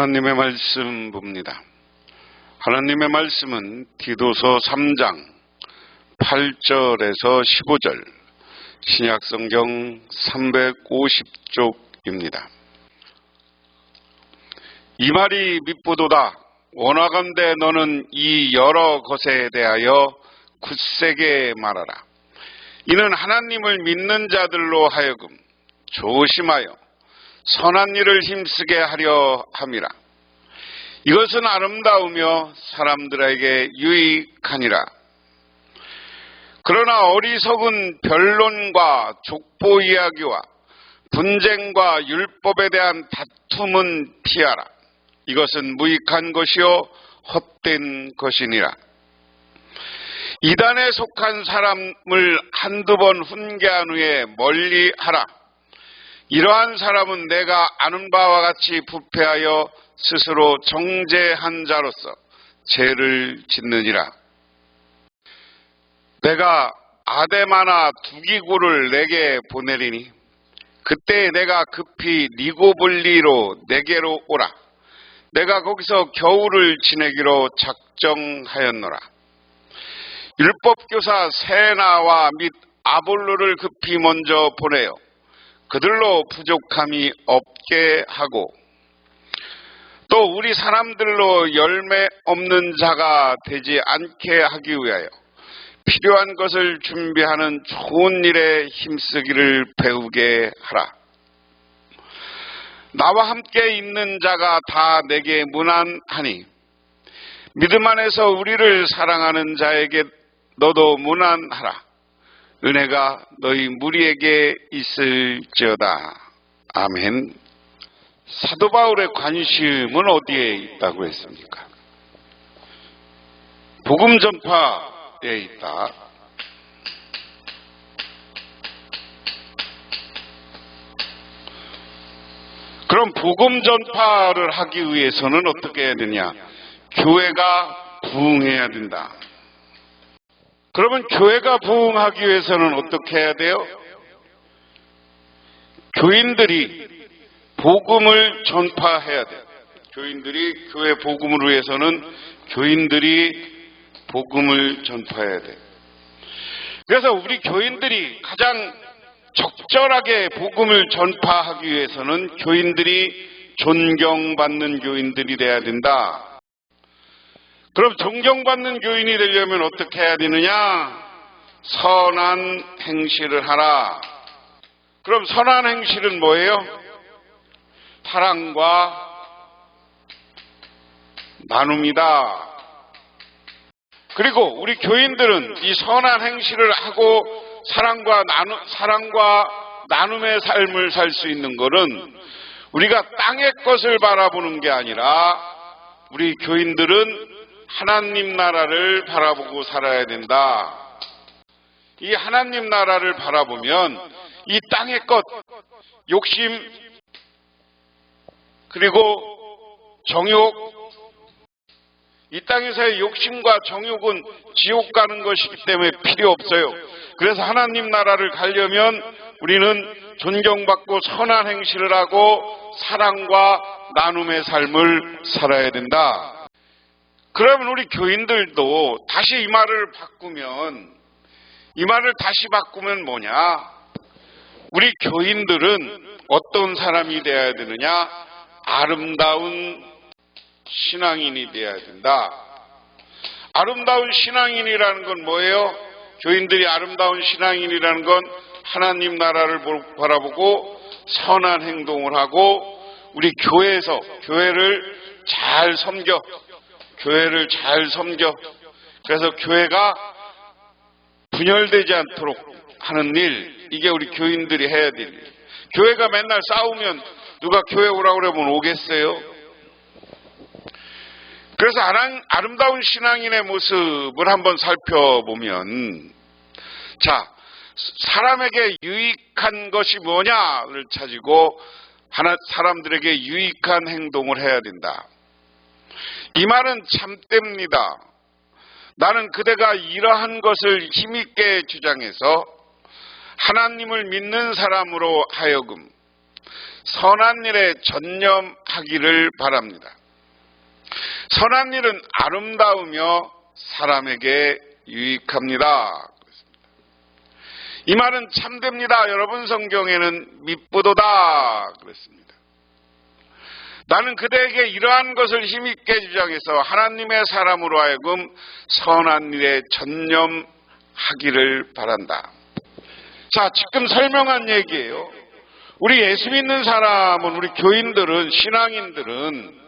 하나님의 말씀 봅니다. 하나님의 말씀은 디도서 3장 8절에서 15절, 신약성경 350쪽입니다. 이 말이 밉보도다. 원하건대 너는 이 여러 것에 대하여 굳세게 말하라. 이는 하나님을 믿는 자들로 하여금 조심하여 선한 일을 힘쓰게 하려 함이라. 이것은 아름다우며 사람들에게 유익하니라. 그러나 어리석은 변론과 족보 이야기와 분쟁과 율법에 대한 다툼은 피하라. 이것은 무익한 것이요 헛된 것이니라. 이단에 속한 사람을 한두 번 훈계한 후에 멀리하라. 이러한 사람은 내가 아는 바와 같이 부패하여 스스로 정죄한 자로서 죄를 짓느니라. 내가 아데마나 두기고를 내게 보내리니 그때 내가 급히 니고볼리로 내게로 오라. 내가 거기서 겨울을 지내기로 작정하였노라. 율법교사 세나와 및 아볼로를 급히 먼저 보내어 그들로 부족함이 없게 하고 또 우리 사람들로 열매 없는 자가 되지 않게 하기 위하여 필요한 것을 준비하는 좋은 일에 힘쓰기를 배우게 하라. 나와 함께 있는 자가 다 내게 무난하니 믿음 안에서 우리를 사랑하는 자에게 너도 무난하라. 은혜가 너희 무리에게 있을지어다. 아멘. 사도 바울의 관심은 어디에 있다고 했습니까? 복음 전파에 있다. 그럼 복음 전파를 하기 위해서는 어떻게 해야 되냐? 교회가 부흥해야 된다. 그러면 교회가 부흥하기 위해서는 어떻게 해야 돼요? 교인들이 복음을 전파해야 돼요. 교인들이 교회 복음을 위해서는 교인들이 복음을 전파해야 돼요. 그래서 우리 교인들이 가장 적절하게 복음을 전파하기 위해서는 교인들이 존경받는 교인들이 돼야 된다. 그럼 존경받는 교인이 되려면 어떻게 해야 되느냐? 선한 행실을 하라. 그럼 선한 행실은 뭐예요? 사랑과 나눔이다. 그리고 우리 교인들은 이 선한 행실을 하고 사랑과 나눔의 삶을 살 수 있는 것은 우리가 땅의 것을 바라보는 게 아니라 우리 교인들은 하나님 나라를 바라보고 살아야 된다. 이 하나님 나라를 바라보면 이 땅의 것, 욕심, 그리고 정욕, 이 땅에서의 욕심과 정욕은 지옥 가는 것이기 때문에 필요 없어요. 그래서 하나님 나라를 가려면 우리는 존경받고 선한 행실을 하고 사랑과 나눔의 삶을 살아야 된다. 그러면 우리 교인들도 다시 이 말을 바꾸면 뭐냐? 우리 교인들은 어떤 사람이 되어야 되느냐? 아름다운 신앙인이 되어야 된다. 아름다운 신앙인이라는 건 뭐예요? 교인들이 아름다운 신앙인이라는 건 하나님 나라를 바라보고 선한 행동을 하고 우리 교회에서 교회를 잘 섬겨. 그래서 교회가 분열되지 않도록 하는 일, 이게 우리 교인들이 해야 될 일. 교회가 맨날 싸우면 누가 교회 오라고 그러면 오겠어요? 그래서 아름다운 신앙인의 모습을 한번 살펴보면, 자, 사람에게 유익한 것이 뭐냐를 찾고 사람들에게 유익한 행동을 해야 된다. 이 말은 참됩니다. 나는 그대가 이러한 것을 힘있게 주장해서 하나님을 믿는 사람으로 하여금 선한 일에 전념하게 하기를 바랍니다. 선한 일은 아름다우며 사람에게 유익합니다. 이 말은 참됩니다. 여러분 성경에는 미쁘도다 그랬습니다. 나는 그대에게 이러한 것을 힘있게 주장해서 하나님의 사람으로 하여금 선한 일에 전념하기를 바란다. 자, 지금 설명한 얘기예요. 우리 예수 믿는 사람은, 우리 교인들은, 신앙인들은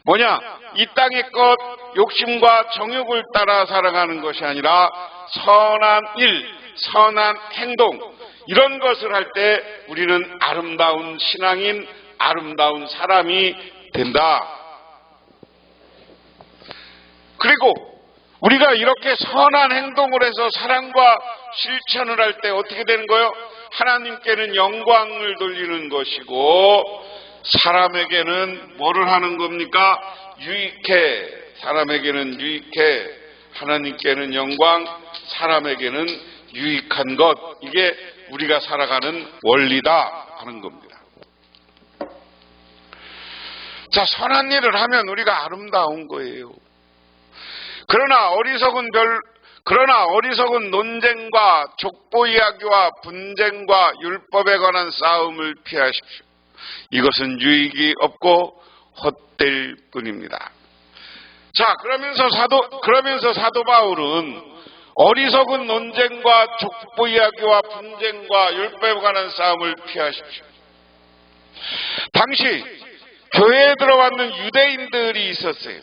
뭐냐? 이 땅의 것, 욕심과 정욕을 따라 살아가는 것이 아니라 선한 일, 선한 행동, 이런 것을 할 때 우리는 아름다운 신앙인, 아름다운 사람이 된다. 그리고 우리가 이렇게 선한 행동을 해서 사랑과 실천을 할 때 어떻게 되는 거예요? 하나님께는 영광을 돌리는 것이고 사람에게는 뭐를 하는 겁니까? 유익해. 사람에게는 유익해. 하나님께는 영광, 사람에게는 유익한 것. 이게 우리가 살아가는 원리다 하는 겁니다. 자, 선한 일을 하면 우리가 아름다운 거예요. 그러나 어리석은 논쟁과 족보 이야기와 분쟁과 율법에 관한 싸움을 피하십시오. 이것은 유익이 없고 헛될 뿐입니다. 자, 그러면서 사도 바울은 어리석은 논쟁과 족보 이야기와 분쟁과 율법에 관한 싸움을 피하십시오. 당시 교회에 들어왔는 유대인들이 있었어요.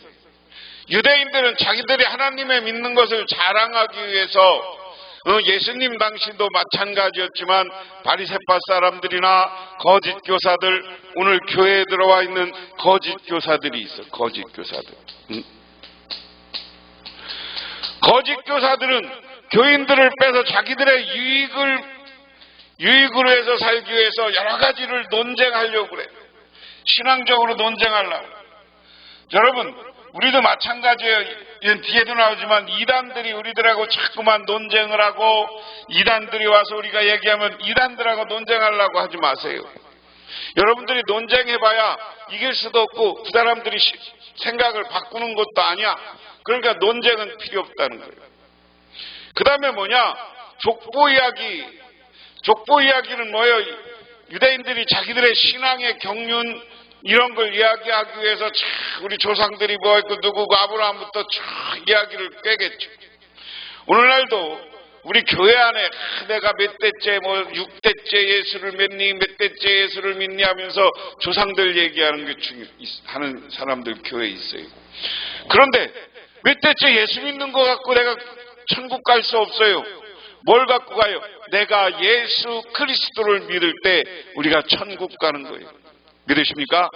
유대인들은 자기들이 하나님의 믿는 것을 자랑하기 위해서 예수님 당시도 마찬가지였지만 바리새파 사람들이나 거짓 교사들, 오늘 교회에 들어와 있는 거짓 교사들이 있어. 거짓 교사들. 거짓 교사들은 교인들을 빼서 자기들의 유익으로 해서 살기 위해서 여러 가지를 논쟁하려고 그래. 신앙적으로 논쟁하려고. 여러분, 우리도 마찬가지예요. 뒤에도 나오지만 이단들이 우리들하고 자꾸만 논쟁을 하고 이단들이 와서 우리가 얘기하면 이단들하고 논쟁하려고 하지 마세요. 여러분들이 논쟁해봐야 이길 수도 없고 그 사람들이 생각을 바꾸는 것도 아니야. 그러니까 논쟁은 필요 없다는 거예요. 그 다음에 뭐냐? 족보 이야기. 족보 이야기는 뭐예요? 유대인들이 자기들의 신앙의 경륜 이런 걸 이야기하기 위해서 우리 조상들이 뭐했고 누구고 아브라함부터 쭉 이야기를 꿰겠죠. 오늘날도 우리 교회 안에 내가 몇 대째 6대째 예수를 믿니 몇 대째 예수를 믿니 하면서 조상들 얘기하는 게 하는 사람들 교회에 있어요. 그런데 몇 대째 예수 믿는 거 갖고 내가 천국 갈 수 없어요. 뭘 갖고 가요? 내가 예수 그리스도를 믿을 때 우리가 천국 가는 거예요. 믿으십니까?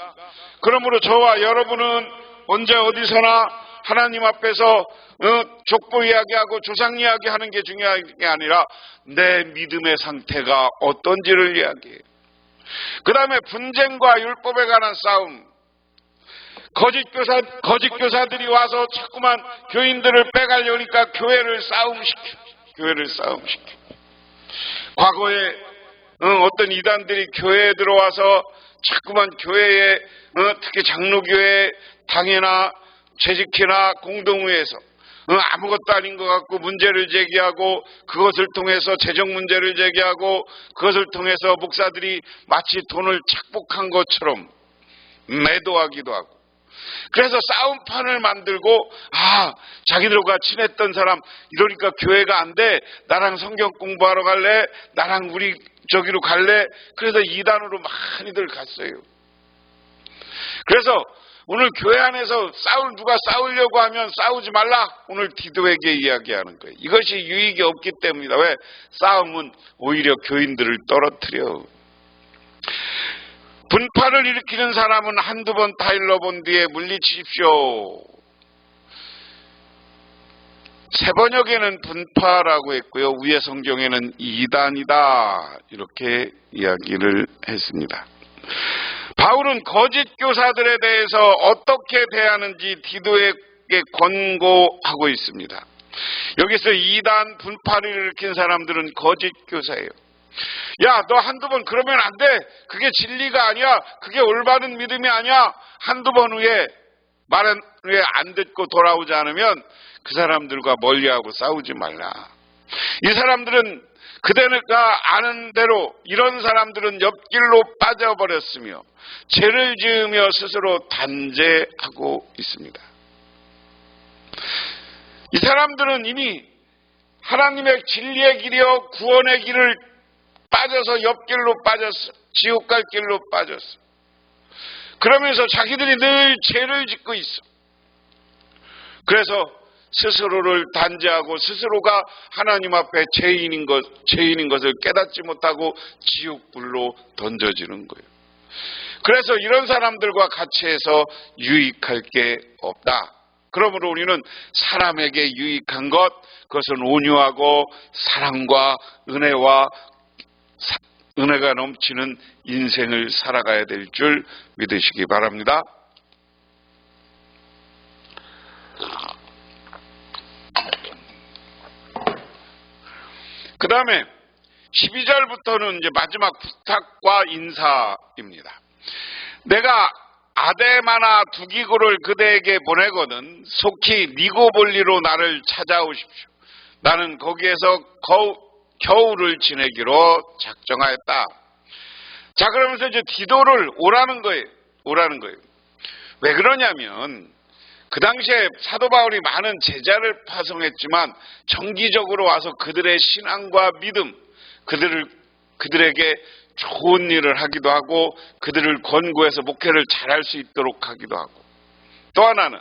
그러므로 저와 여러분은 언제 어디서나 하나님 앞에서 족보 이야기하고 조상 이야기하는 게 중요한 게 아니라 내 믿음의 상태가 어떤지를 이야기해요. 그 다음에 분쟁과 율법에 관한 싸움. 거짓 교사들이 와서 자꾸만 교인들을 빼가려니까 교회를 싸움시켜. 과거에 어떤 이단들이 교회에 들어와서 자꾸만 교회에 특히 장로교회 당회나 재직회나 공동회에서 아무것도 아닌 것 같고 문제를 제기하고 그것을 통해서 재정 문제를 제기하고 그것을 통해서 목사들이 마치 돈을 착복한 것처럼 매도하기도 하고 그래서 싸움판을 만들고 자기들과 친했던 사람 이러니까 교회가 안 돼. 나랑 성경 공부하러 갈래? 나랑 우리 저기로 갈래? 그래서 이단으로 많이들 갔어요. 그래서 오늘 교회 안에서 누가 싸우려고 하면 싸우지 말라. 오늘 디도에게 이야기하는 거예요. 이것이 유익이 없기 때문이다. 왜? 싸움은 오히려 교인들을 떨어뜨려. 분파를 일으키는 사람은 한두 번 타일러 본 뒤에 물리치십시오. 세번역에는 분파라고 했고요. 위에 성경에는 이단이다. 이렇게 이야기를 했습니다. 바울은 거짓 교사들에 대해서 어떻게 대하는지 디도에게 권고하고 있습니다. 여기서 이단 분파를 일으킨 사람들은 거짓 교사예요. 야, 너 한두 번 그러면 안 돼. 그게 진리가 아니야. 그게 올바른 믿음이 아니야. 한두 번 후에 말은 후에 안 듣고 돌아오지 않으면 그 사람들과 멀리하고 싸우지 말라. 이 사람들은 그대가 아는 대로 이런 사람들은 옆길로 빠져버렸으며 죄를 지으며 스스로 단죄하고 있습니다. 이 사람들은 이미 하나님의 진리의 길이요 구원의 길을 빠져서 옆길로 빠졌어. 지옥 갈 길로 빠졌어. 그러면서 자기들이 늘 죄를 짓고 있어. 그래서 스스로를 단죄하고 스스로가 하나님 앞에 죄인인 것을 깨닫지 못하고 지옥불로 던져지는 거예요. 그래서 이런 사람들과 같이 해서 유익할 게 없다. 그러므로 우리는 사람에게 유익한 것, 그것은 온유하고 사랑과 은혜가 넘치는 인생을 살아가야 될 줄 믿으시기 바랍니다. 그 다음에 12절부터는 이제 마지막 부탁과 인사입니다. 내가 아데마나 두기고를 그대에게 보내거든 속히 니고볼리로 나를 찾아오십시오. 나는 거기에서 겨울을 지내기로 작정하였다. 자, 그러면서 이제 디도를 오라는 거예요. 왜 그러냐면 그 당시에 사도 바울이 많은 제자를 파송했지만 정기적으로 와서 그들의 신앙과 믿음, 그들에게 좋은 일을 하기도 하고 그들을 권고해서 목회를 잘할 수 있도록 하기도 하고, 또 하나는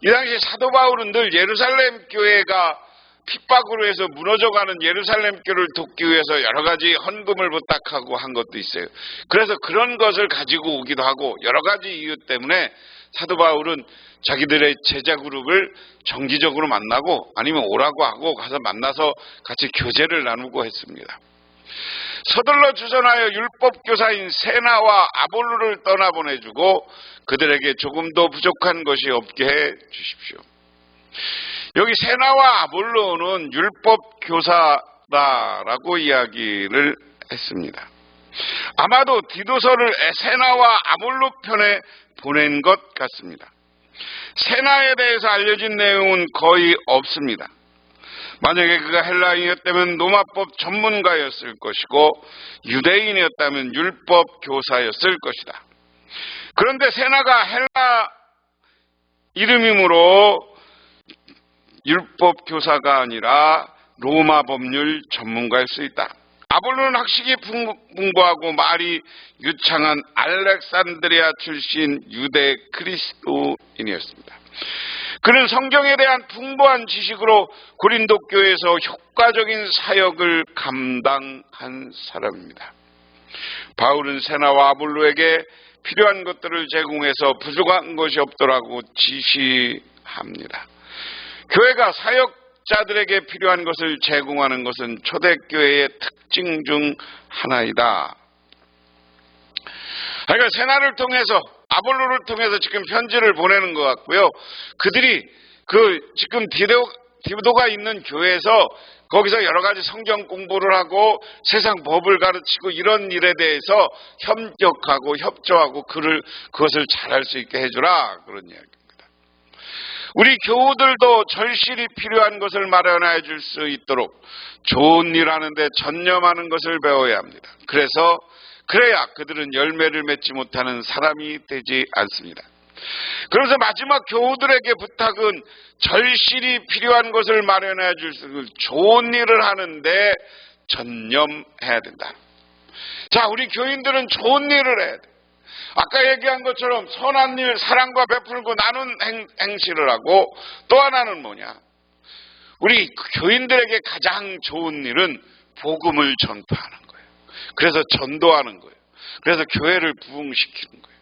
이 당시 사도 바울은 늘 예루살렘 교회가 핍박으로 해서 무너져가는 예루살렘 교회를 돕기 위해서 여러 가지 헌금을 부탁하고 한 것도 있어요. 그래서 그런 것을 가지고 오기도 하고 여러 가지 이유 때문에 사도 바울은 자기들의 제자 그룹을 정기적으로 만나고 아니면 오라고 하고 가서 만나서 같이 교제를 나누고 했습니다. 서둘러 주선하여 율법교사인 세나와 아볼로를 떠나보내주고 그들에게 조금도 부족한 것이 없게 해 주십시오. 여기 세나와 아볼로는 율법교사다라고 이야기를 했습니다. 아마도 디도서를 세나와 아볼로 편에 보낸 것 같습니다. 세나에 대해서 알려진 내용은 거의 없습니다. 만약에 그가 헬라인이었다면 로마법 전문가였을 것이고 유대인이었다면 율법 교사였을 것이다. 그런데 세나가 헬라 이름이므로 율법 교사가 아니라 로마 법률 전문가일 수 있다. 아볼로는 학식이 풍부하고 말이 유창한 알렉산드리아 출신 유대 그리스도인이었습니다. 그는 성경에 대한 풍부한 지식으로 고린도 교회에서 효과적인 사역을 감당한 사람입니다. 바울은 세나와 아볼로에게 필요한 것들을 제공해서 부족한 것이 없더라고 지시합니다. 교회가 사역자들에게 필요한 것을 제공하는 것은 초대교회의 특징 중 하나이다. 그러니까 세나를 통해서 아볼로를 통해서 지금 편지를 보내는 것 같고요. 그들이 지금 디도가 있는 교회에서 거기서 여러 가지 성경 공부를 하고 세상 법을 가르치고 이런 일에 대해서 협력하고 협조하고 그것을 잘할 수 있게 해주라, 그런 이야기입니다. 우리 교우들도 절실히 필요한 것을 마련해 줄 수 있도록 좋은 일 하는데 전념하는 것을 배워야 합니다. 그래야 그들은 열매를 맺지 못하는 사람이 되지 않습니다. 그래서 마지막 교우들에게 부탁은 절실히 필요한 것을 마련해 줄 수 있는 좋은 일을 하는데 전념해야 된다. 자, 우리 교인들은 좋은 일을 해야 돼. 아까 얘기한 것처럼 선한 일, 사랑과 베풀고 나눈 행실을 하고, 또 하나는 뭐냐? 우리 교인들에게 가장 좋은 일은 복음을 전파하는 거예요. 그래서 전도하는 거예요. 그래서 교회를 부흥시키는 거예요.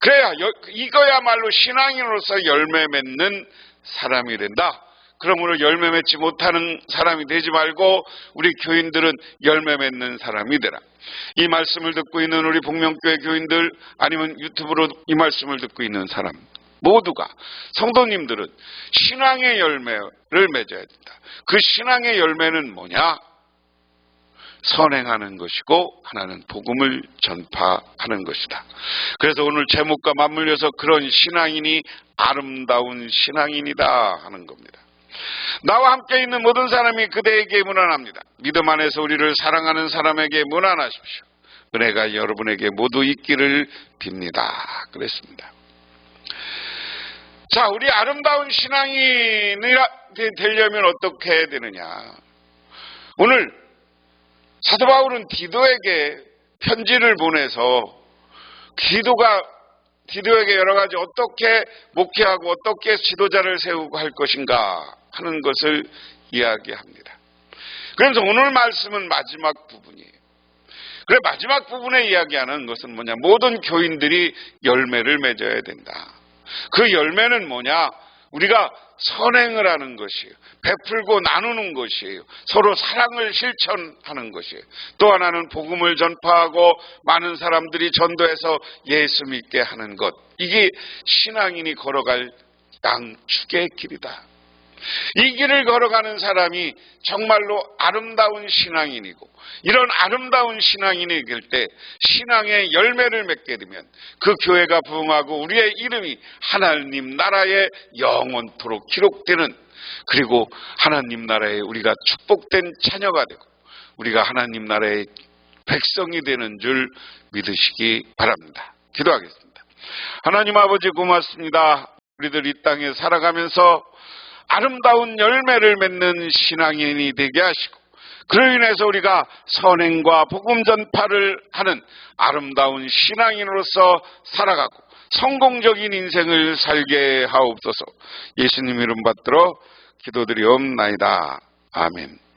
그래야 이거야말로 신앙인으로서 열매 맺는 사람이 된다. 그러므로 열매 맺지 못하는 사람이 되지 말고 우리 교인들은 열매 맺는 사람이 되라. 이 말씀을 듣고 있는 우리 복명교회 교인들, 아니면 유튜브로 이 말씀을 듣고 있는 사람 모두가, 성도님들은 신앙의 열매를 맺어야 된다. 그 신앙의 열매는 뭐냐? 선행하는 것이고 하나는 복음을 전파하는 것이다. 그래서 오늘 제목과 맞물려서 그런 신앙인이 아름다운 신앙인이다 하는 겁니다. 나와 함께 있는 모든 사람이 그대에게 문안합니다. 믿음 안에서 우리를 사랑하는 사람에게 문안하십시오. 은혜가 여러분에게 모두 있기를 빕니다. 그랬습니다. 자, 우리 아름다운 신앙인이 되려면 어떻게 해야 되느냐? 오늘 사도 바울은 디도에게 편지를 보내서 디도에게 여러 가지 어떻게 목회하고 어떻게 지도자를 세우고 할 것인가 하는 것을 이야기합니다. 그래서 오늘 말씀은 마지막 부분이에요. 그래, 마지막 부분에 이야기하는 것은 뭐냐? 모든 교인들이 열매를 맺어야 된다. 그 열매는 뭐냐? 우리가 선행을 하는 것이에요. 베풀고 나누는 것이에요. 서로 사랑을 실천하는 것이에요. 또 하나는 복음을 전파하고 많은 사람들이 전도해서 예수 믿게 하는 것. 이게 신앙인이 걸어갈 양축의 길이다. 이 길을 걸어가는 사람이 정말로 아름다운 신앙인이고, 이런 아름다운 신앙인이 될 때 신앙의 열매를 맺게 되면 그 교회가 부흥하고 우리의 이름이 하나님 나라에 영원토록 기록되는, 그리고 하나님 나라에 우리가 축복된 자녀가 되고 우리가 하나님 나라의 백성이 되는 줄 믿으시기 바랍니다. 기도하겠습니다. 하나님 아버지 고맙습니다. 우리들 이 땅에 살아가면서 아름다운 열매를 맺는 신앙인이 되게 하시고, 그로 인해서 우리가 선행과 복음 전파를 하는 아름다운 신앙인으로서 살아가고 성공적인 인생을 살게 하옵소서. 예수님 이름 받들어 기도드리옵나이다. 아멘.